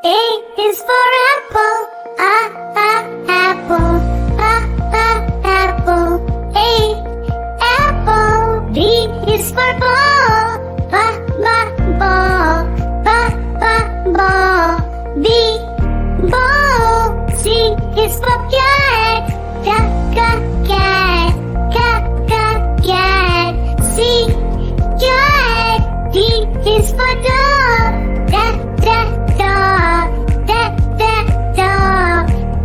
A is for apple, apple, apple. A, apple. B is for ball, ball, ball. B, ball. C is for cat, cat. C, cat. D is for dog, dog.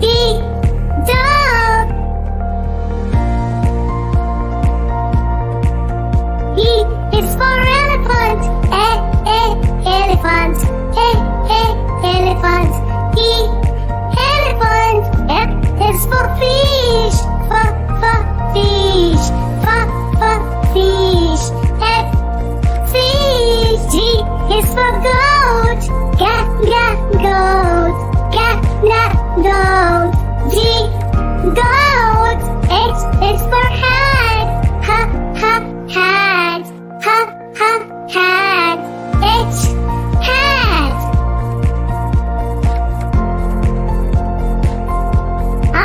E, dog. E is for elephant, elephant. Elephant. E, elephant. F is for fish, fish. Fish. F, fish. G is for goat, goat. Goat. G, goat. H is for hat, hat. H, hat. I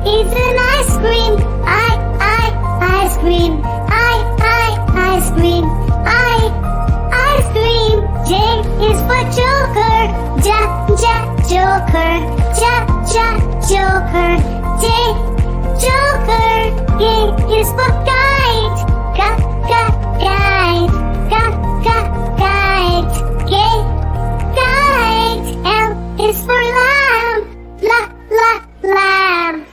is an ice cream, ice cream. Ice cream. Ice cream. J is for joker, joker. Joker. J, joker. K is for kite, kite. K, kite. L is for lamb, lamb.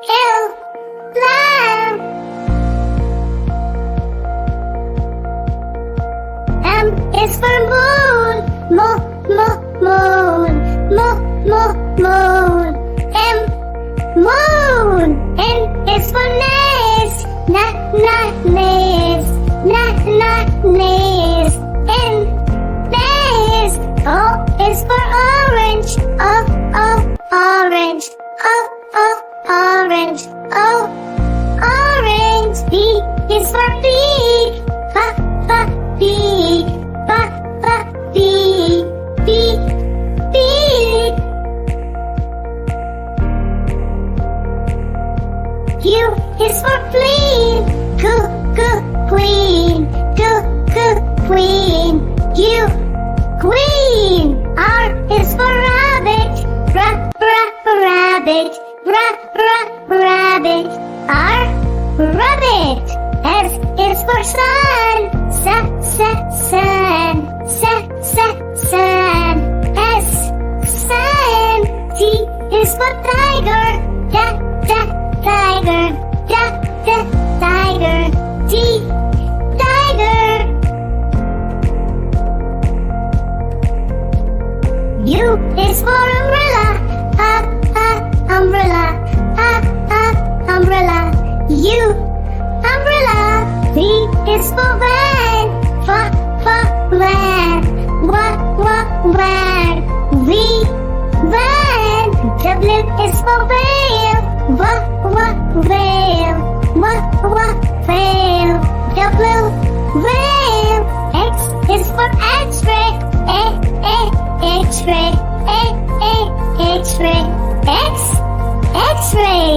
L, lamb. M is for moon, moon. M, moon. N is for nest, nest. N, nest. O is for orange, orange. Orange. O, orange. P is for pig, pig. Pig. Q is for queen, queen. Q, queen. R is for rabbit, rabbit. R, rabbit. S is for sun, sun. S, sun. T is for tiger, tiger. T, tiger. U is for umbrella, umbrella. U, umbrella. V is for van, van. V, van. W is for veil, veil. W, veil. X is for x-ray, x-ray. X, x-ray.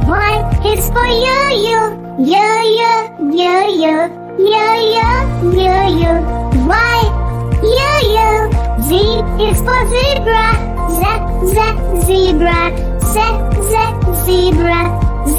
Y is for yo-yo, yo-yo. Y, yo-yo. Z is for zebra, zebra. Zebra. Z,